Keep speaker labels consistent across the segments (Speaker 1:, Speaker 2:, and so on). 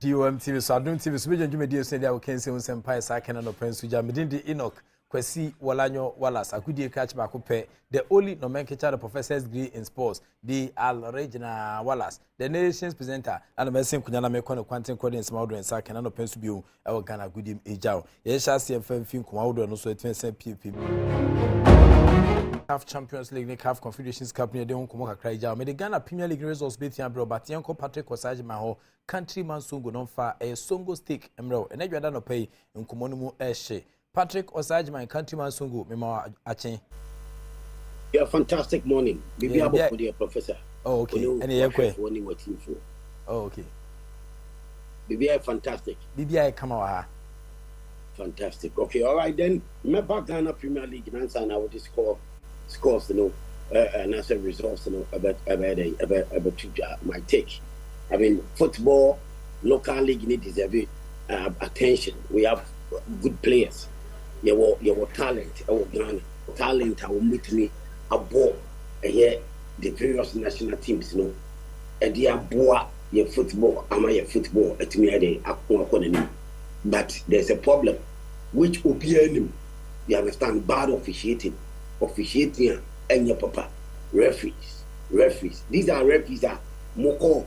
Speaker 1: Badwam TV so Adom TV so bejan dwumadi so dia wo kense wo sempai sa kana no pensu ja medindi Enoch Kwasi Walanyo Wallace akudie catch back pe the only nomenclature the professor's degree in sports the Al-Regina Wallace the nation's presenter and mesin kunyana me kone kwanten coding small do sa kana no pensu bio e wo Ghana gudim ejao ye sha se mfamfin kuma wo do no so etwense pp CAF Champions League, CAF Confederations Cup near the Onkomo kakra ija. Me the Ghana Premier League results betia bro, but yanko Patrick Osajima ho countryman Songo non fa a Songo stick emro. And you no pay in Komonumu eshe. Patrick Osajima countryman Songo mema achen.
Speaker 2: Yeah, fantastic morning. Bibi abo for the professor.
Speaker 1: Oh okay. Any yakwe. Oh okay.
Speaker 2: Bibi fantastic.
Speaker 1: Bibi come out.
Speaker 2: Fantastic. Okay, all right then. Remember Ghana Premier League and I would scores, you know, and as a results, you know, about my take. I mean, football, local league need deserve attention. We have good players. Your talent, our Ghana talent, our meet me a ball, and yet the various national teams, you know, and they are boa your football, am I a football at me a day, but there's a problem which will be him. You understand bad officiating and your papa referees. These are referees that moko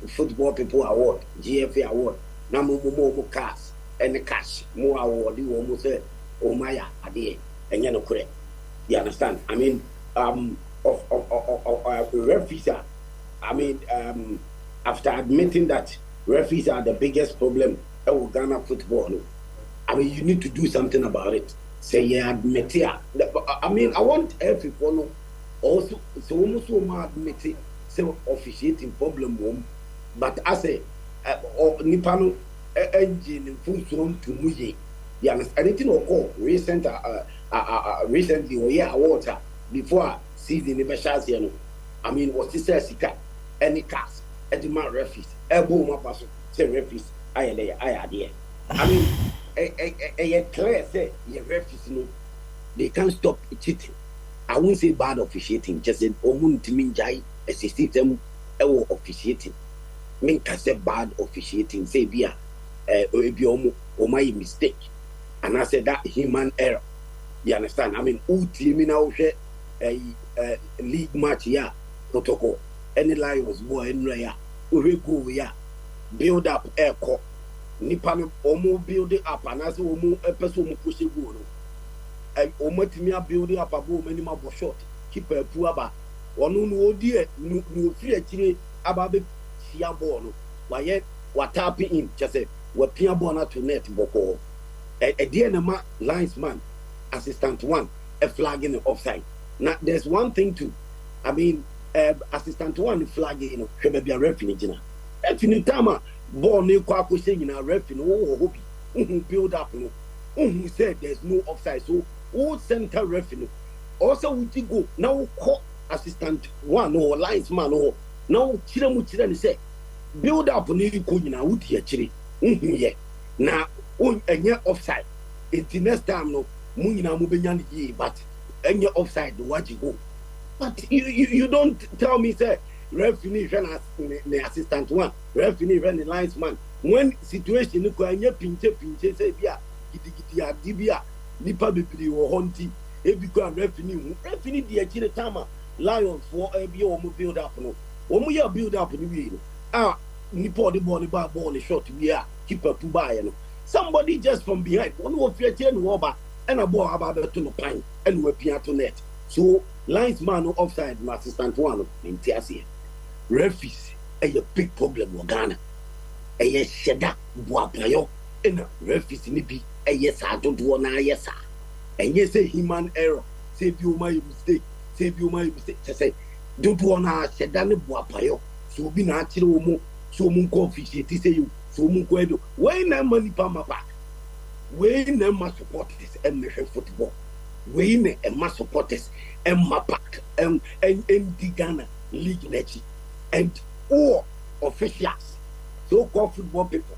Speaker 2: football people award, GFA award, na mo cars and the cash more award you almost say oh my ade and you know correct. You understand? I mean referees are after admitting that referees are the biggest problem of Ghana football. I mean, you need to do something about it. Say, yeah, admit it. I mean, I want everyone also, so almost admit it, say, officiating problem, but I say, Nipano engine full thrown to Muji. You understand? Anything or call recently, or yeah, water before season never shas, you know. I mean, what's this Sika, any cars, any man referees, elbow my person, say referees, I idea. I mean, a clear say your referees, you know, they can't stop cheating. I won't say bad officiating, just an omun to mean jai a system officiating. Mean can say bad officiating, say via or my mistake. And I said that human error. You understand? I mean, team now a league match, yeah, protocol. Any line was born in rare. We go, yeah, build up air core. Nipa omo build it up and as omo a person push it go and omo timia build it up abo many ma short keep a poor ba onu no die no free akire ababe sia ball no why what tap in just say we pia ball na to net boko e die na ma linesman assistant one a flag in the offside. Now there's one thing too. I mean assistant one flag you know hwe be a referee gina referee tama ball ne kwa ko say na referee no hope build up no who said there's no offside so who center referee also we go now call assistant one or linesman or now chire mu chire ni say build up ne ko nyina wo di akire ye na on enye offside it next time no mu nyina mu benya ni but enye offside what you go but you don't tell me say referee when the assistant one referee when the linesman when situation ko anya pinche say bia gidi adibia nipa bibiri wo honti e bi ko referee di akire tama lions for e bi o mo build up no o mo ya build up ni wi no nipa the ball short we are keeper to buy no somebody just from behind one of your chain over and a ball about to no pine and we pia to net so linesman no offside my assistant one in TSC referees a big problem in Ghana. A sheda boapayo and referees ni bi a yes I don't want na yes and yes a human error save you my mistake just say don't want na sheda ni boapayo so be na chire omo so mun ko officiate say you so mun ko edo when na money pa ma back when na ma supporters and football when na ma supporters and ma back and the Ghana league nechi and all officials, so-called football people,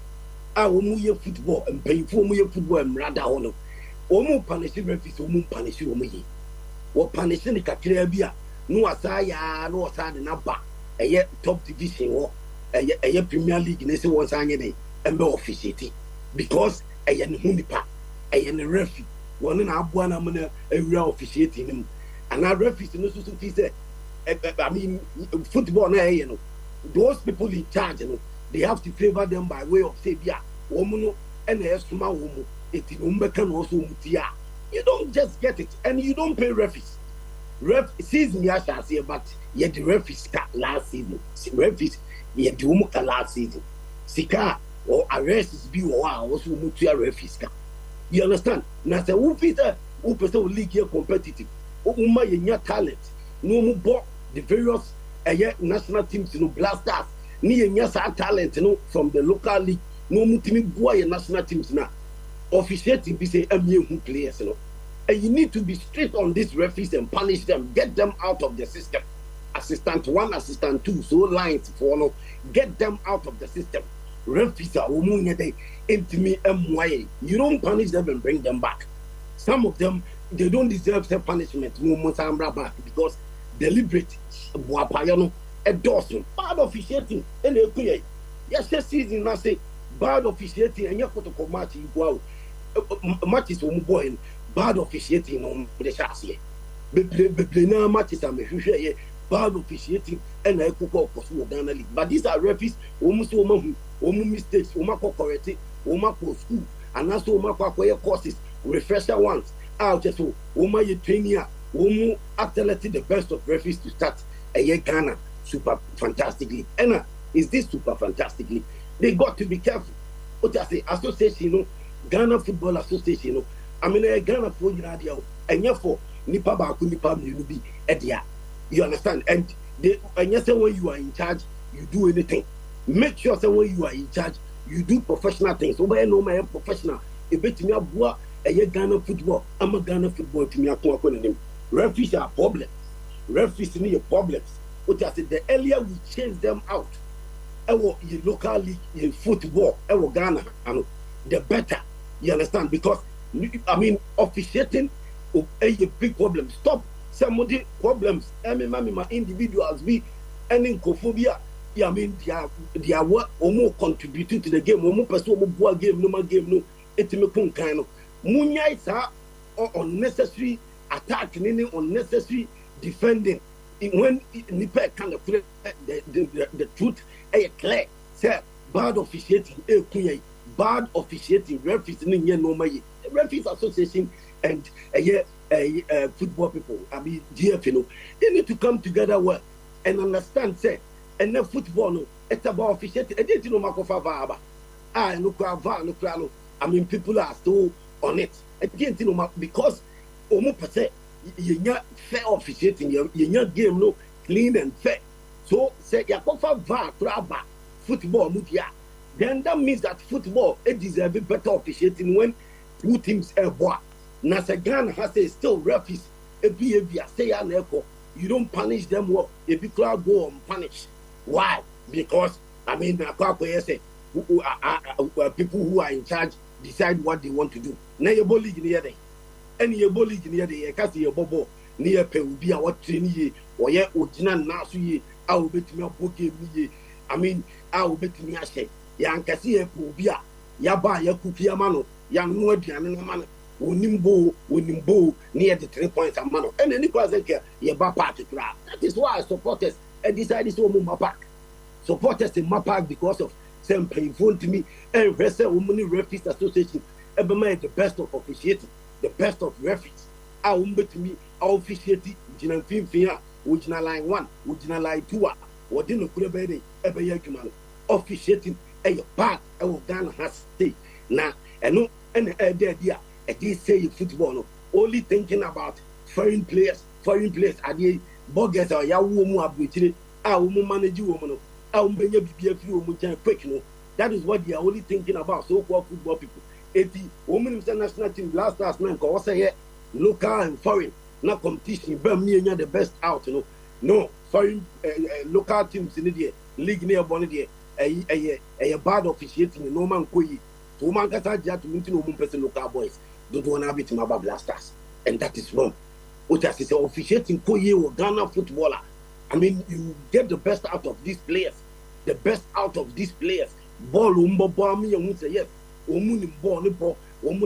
Speaker 2: omu football and pay for me football and rather honor. Omu punishing referees, omu punishing omu. What punishing the Kakirabia? No asaya, no aside and abba, a yet top division war. a Premier League, they say once I day and be officiating because a hunipa, a referee, one and a one among a real officiating him. And I referees in the society say, I mean, football, you know, those people in charge, you know, they have to favor them by way of say, yeah, woman and a small woman, it can also mutia. You don't just get it, and you don't pay referees. Season yes, I say, but yet the referees last season. Referees yet the woman last season. Sika or arrests be or also mutia referees. You understand? Now, say, who Peter, who person league here competitive, who my talent, no more the various national teams, you know, blasters, near talent, you know, from the local league, no more boy national teams now. Officiating be say who players, you know. And you need to be strict on these referees and punish them, get them out of the system. Assistant 1, assistant 2, so lines for no, get them out of the system. Referees are intimate. You don't punish them and bring them back. Some of them they don't deserve some punishment, back because deliberate endorsement, bad officiating, and yes, season I say bad officiating and you put a match you go out matches boy bad officiating on the chassis. Now matches are bad officiating and I cook up Ghana League. But these are referees almost mistakes, correct, school, and also courses, refresher ones. I'll just you train athletic the best of referees to start a year Ghana super fantastically. And is this super fantastically? They got to be careful. What I say, association, you know, Ghana Football Association, you know, I mean, Ghana Football, and therefore, Nipa Baku, Nipa, you will be Edia. You understand? And yes, when you are in charge, you do anything. Make sure that when you are in charge, you do professional things. So, when I am professional, a bit to me, a Ghana football, I'm a Ghana football to me. Referees are problems. Referees need problems. What I said, the earlier we change them out, our local league in football, our Ghana, and the better. You understand? Because I mean, officiating is a big problem. Stop some of the problems. I mean, my individuals be any cophobia. Yeah, I mean, they are what or more contributing to the game. Or more person more game, no more game, no. It's me kind of munya is unnecessary attacking, any unnecessary defending. When Nipa kind of the truth, clear. Say bad officiating, bad officiating. Referees in here no money. Referees Association and football people, I mean GF, you know, they need to come together well and understand. Say, and then football, no, it's about officiating. I didn't know Makofa Vaba. No, I mean, people are still on it. I didn't know because almost per se. You're not fair officiating, you're not game no clean and fair. So say Yakofa Va Traba football mutia. Then that means that football it deserves better officiating when two teams are boy. Ghana has a still referees a behavior say an echo. You don't punish them well. If you crowd go unpunished. Why? Because I mean say people who are in charge decide what they want to do. Now your ball league near there. Any your body near the Cassia Bobo near Perugia, what train ye, or yet Ujina Nasu, I will bet me a book me. I mean, I will bet me a shake. Yan Cassia Pubia, Yaba, Yakukia Mano, Yan Modian Man, Unimbo, near the 3 points a mano, and any question here, Yaba party crowd. That is why supporters and decided to move my back. Supporters in my park because of some painful to me and Wrestle Women Referees Association, ever made the best of officiating. The best of referees. I won't bet me, I'll officiate it, Ujina Fimfia, Ujina line 1, Ujina line 2, or dinner could have been ever yakuman. Officiating a part of Ghana has stayed. Now, and no, and idea, and they say football, only thinking about foreign players, are the boggers or Yahoo Abuchi, I will manage you, woman, I will be a few quick, no. That is what they are only thinking about, so called football people. 80 women international team last night because I local and foreign not competition but me and the best out, you know. No foreign local teams in the league near Bonnie a bad officiating no man koi to man kasa to meeting person local boys don't want to be to my blasters, and that is wrong. What I say officiating koi or Ghana footballer, I mean you get the best out of these players the best out of these players. Ball Umbobami, you say yes, Omun ball,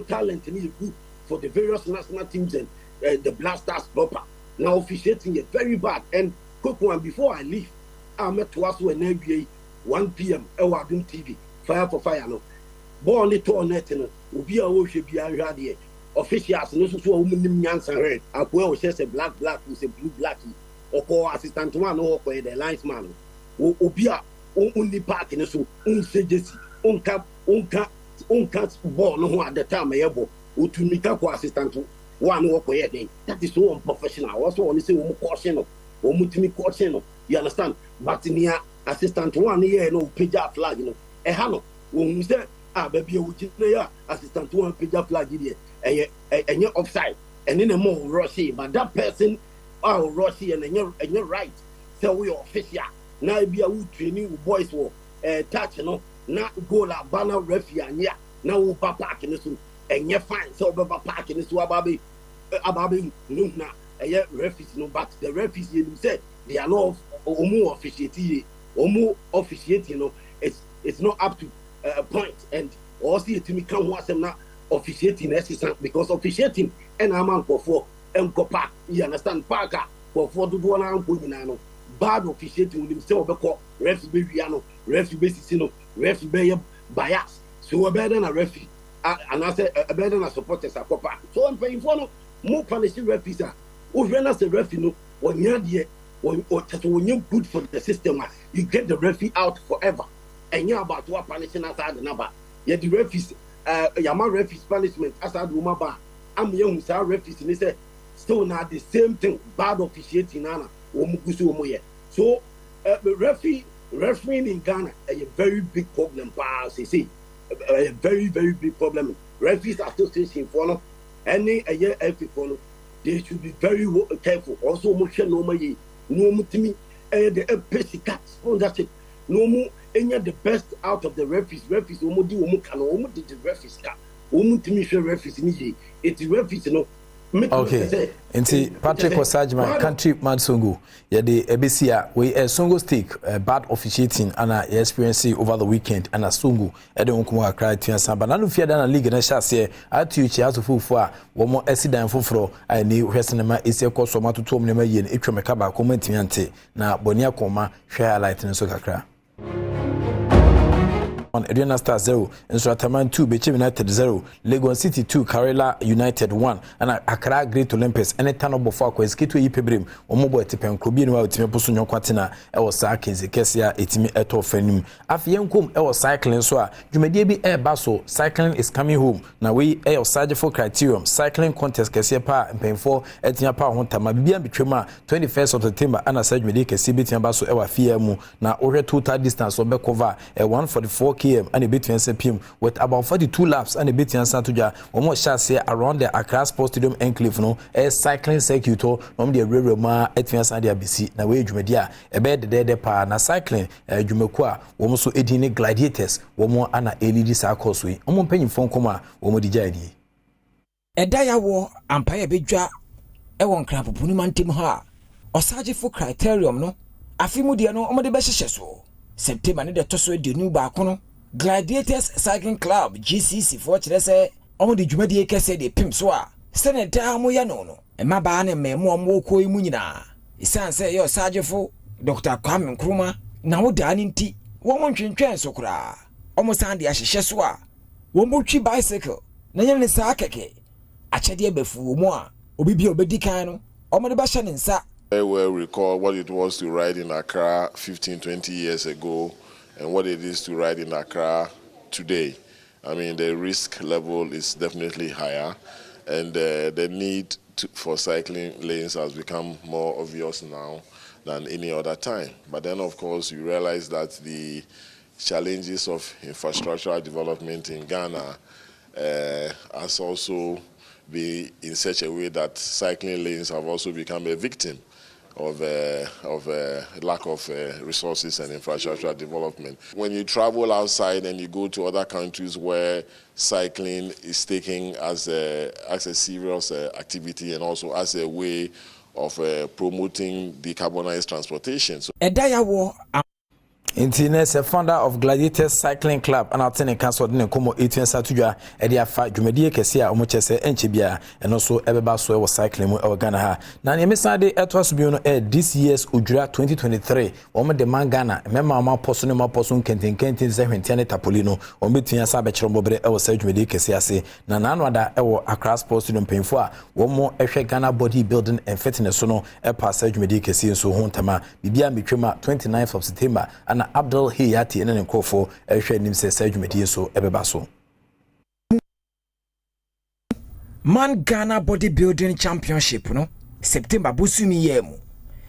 Speaker 2: talent is good for the various national teams and the Blasters proper. Now officiating is very bad. And Coco, before I leave, I met to us when NBA 1 p.m. Adom TV, Fire for Fire. No, ball on the tournament, no, Ubia Oshi be a radio. Officials, no so woman Yansan, I will say a black with a blue blacky, or call assistant one or the linesman. Ubia only park in the so unsages, uncat ball no at the time, I able to make up assistant one walk away. That is so unprofessional. Also, only say caution or mutimi caution. You understand? But in here, assistant one year no page up flag, you know. A hano, when we say, baby, assistant one page up flag here. And you're offside, and in a more rushy, but that person are rushy and you're right. So we are official. Now be a wood training boys for touch, you know, not go la banner referee and yeah, now we park in this one, and you're fine. So park in this wababi, no, and yet referees, no, but the referees you said they are not more officiating, you know, it's not up to a point, and also to me come watch them now. Officiating assistant because officiating and a man for Park, you understand Parker for 4 to 1 hour bad officiating with himself because referee Riano, referee Sino, referee bias. So a better than a referee and I said a better than a supporters are proper. So I'm paying for no more punishing referees. When as a referee, when you're there, when you're good for the system, you get the referee out forever. And you're about to punishing outside the number. Yet the referees. Yama referees punishment as I do my bar. I'm young, sir. Referees and they say still not the same thing. Bad officiating, Nana. So, refereeing in Ghana is a very big problem. They say a very, very big problem. Referees association for any a year every follow. They should be very careful. Also, much no money, no to me, the basic sponsorship, no more. Any the best out of the referees omo di omo kan omo di the referees ka omo timi hwe referees ni it referees no
Speaker 1: okay enti Patrick Osajima country man Songo ya the ebesia we Songo stick bad officiating and experience over the weekend and Songo e de nkomo akra tuansa ba na no fia da na league na hyase atu chi asofofo a wo mo accident foforo ani hwesenema esi koso matotom ne ma yie etwemeka ba ko mantimi ante na boni akoma hwe highlight ne so kakra Adriana Star 0, Instrataman 2, Beche United 0, Lagos City 2, Karela United 1, and Accra Great Olympus, and a ton of Bofako, Skitu Yipebrim, or Mobile Tipen, Krobin, Timeposun Quatina, El Sakins, Kesia, Etimi Eto Fenim. Afiankum, El Cycling Soa, you may be air basso, cycling is coming home. Now we El Sajefo Criterium, cycling contest, Kesia Pa, and Painful, Etia Pa, Hontama, Bian Bitrema, 21st of September, and a Saj Medica, CBT Basso, Ewa Fiamu, now over total distance, or Bekova, a 144 km. And a bit PM with about 42 laps and a bit in Santuja, almost shall say around the Accra Sports Stadium enclave, no, a cycling circuit, normally a railroad ma, Ethians and the ABC, na way Jumedia, a bed the dead pa, na cycling, Jumekwa, almost so 18 gladiators, one more Anna LED Sarkoswe, almost penny phone coma, one more DJ.
Speaker 3: A dia war, Empire Bidja, a one cramp Puniman Tim Ha, or Sajefo Criterium, no, Afimudiano, on the best so. September, the Tosso de New Bacono. Gladiators Cycling Club GCC for say on the Jumedi Kese de Pimswa. Senator Moyano, and my ban and me more moko imunina. Isan say your Sajefo, Dr. Kwame Nkrumah, now dining tea, 1 train so cra. Almost Andy Asheshwa. 1 bicycle, Nayan Sakake. Achadia befu moi, Obibi Obedicano, Omodabashan in Sa.
Speaker 4: I well recall what it was to ride in Accra 15-20 years ago and what it is to ride in Accra today. I mean, the risk level is definitely higher, and the need for cycling lanes has become more obvious now than any other time. But then, of course, you realize that the challenges of infrastructural development in Ghana has also been in such a way that cycling lanes have also become a victim of lack of resources and infrastructure development. When you travel outside and you go to other countries where cycling is taken as a serious activity and also as a way of promoting decarbonized transportation. So
Speaker 1: Intines, a founder of Gladiators Cycling Club, and Alternate Council in Como 18 Satuja, Edia Fight, Jumedia Kesia, Omochese, and Chibia, and also Ebebaso was cycling with Ghana. Now, Yemisade, Etwas Buno, this year's Ujra 2023, Oma de Mangana, Memma Posonoma Posun Kentin Kentin Zehentiane Tapolino, on between Sabachro Mobre, our Sage Media Kesia, Nananwada, our Accra Sports in Painfua, one more Ghana bodybuilding and fitness sono, a passage Media Kesia, so Hontama, Bibia Mikrima, 29th of September, and Abdul Hiyati and Nkofo ehwe nim se sajumedie so ebebaso
Speaker 3: Man Ghana Bodybuilding Championship no September busumi yemu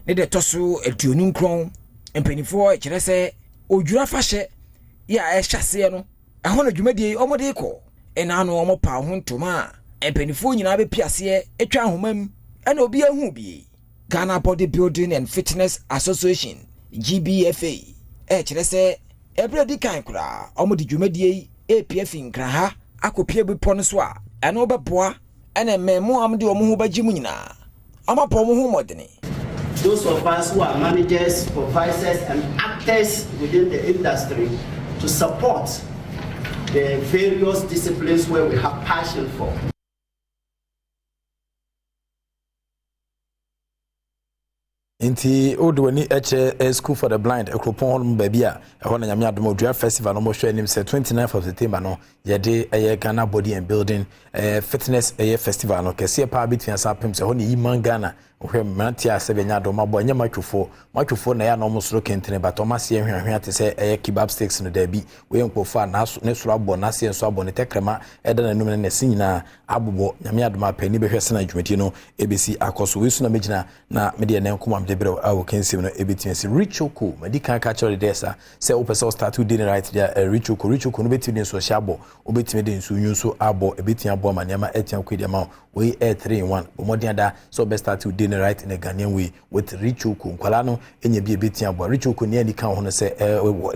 Speaker 3: ne de toso aduonum kron empanifo e kire se odwura fahye ya ehwase no ehon adwumadie omode ko ena no omopa ho ntoma empanifo nyina be piase etwa ahomam ena obi ahu bi Ghana Bodybuilding and Fitness Association GBFA kire se ebredi kan kura omodi dwumadie APF nkra ha akopie bipo no so a eno beboa ene memo amde omo ho bagimu nyina amapo mo ho modene.
Speaker 5: Those of us who are managers, supervisors and actors within the industry to support the various disciplines where we have passion for.
Speaker 1: Inti odwani eche school for the blind ekropon honum babia ehona nyame adom odua festival no mo hwe nim se 29th of September no yede Ghana body and building fitness festival no kese pa between sapem se honi yiman Ghana ohwe mantia se benya adom abo nya matwofo na ya no mo soro kentene batoma se hwehwe ate se kebab sticks no da bi we nkofo na ne soro abo na se enso abo ne tekrema eda na num ne sinyina abobo nyame adom apani behwe se na dwumati no ebesi akoso we su na megina na media na nkoma debro awo kensim no ebetiensi Richoko medical culture desa say opesa start to dinner right there Richoko no betimi so shabo obetimi de nso nyunso abo ebetian abo amaniama etian kwedi ma we 3-in-1 omodian da so best start to dinner right in a Ghanaian way with Richoko nkwala no enye bi ebetian abo Richoko ne ani kan ho no say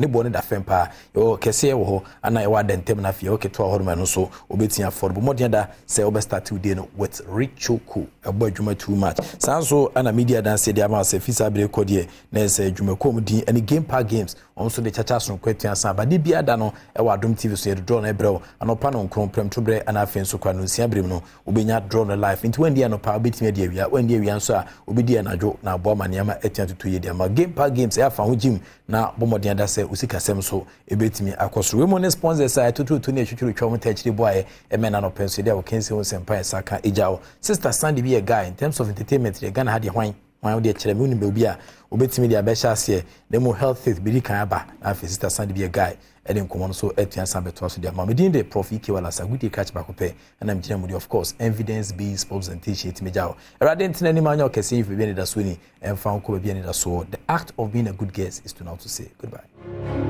Speaker 1: ne bo ne da fempa yo kese wo ho ana e wa dentem na fie oketo ho no so obetian for omodian da say obest start to dinner with Richoko abo adwuma too much sanso ana media dance dia ma se fisa bre kodie na se adwumakom din any game park games onso de chacha so kwetian san ba de bia da no e wa Adom TV so ye draw na ebrɛ anopa no nkron prem to bre ana afen so kwa no sia bre no obenya draw no life into when dia no pa obetimi dia wia when dia wia nso a obedi na dwo na abo maniama etian tutu ye dia ma game park games e afa ho gym na bomodian da se usikasem so ebetimi akoso we mo ne sponsors a tutu ne twetwe twom tachiri boy e mena no penso dia wo kense wo sempa saka ejao sister Sandy be a guy in terms of entertainment the Ghana had hwan de chere me unimbe obi a obetimi dia be sha ase na mo health faith bi kan aba na fa sister Sandy be a guy e den komo no so etian san beto so dia ma me din de prof Ike wala sa good catch back up na mjina mu of course evidence based presentation it mejao erade ntina ni manya okese if be ni da so ni emfa nko be ni da so the act of being a good guest is to know to say goodbye.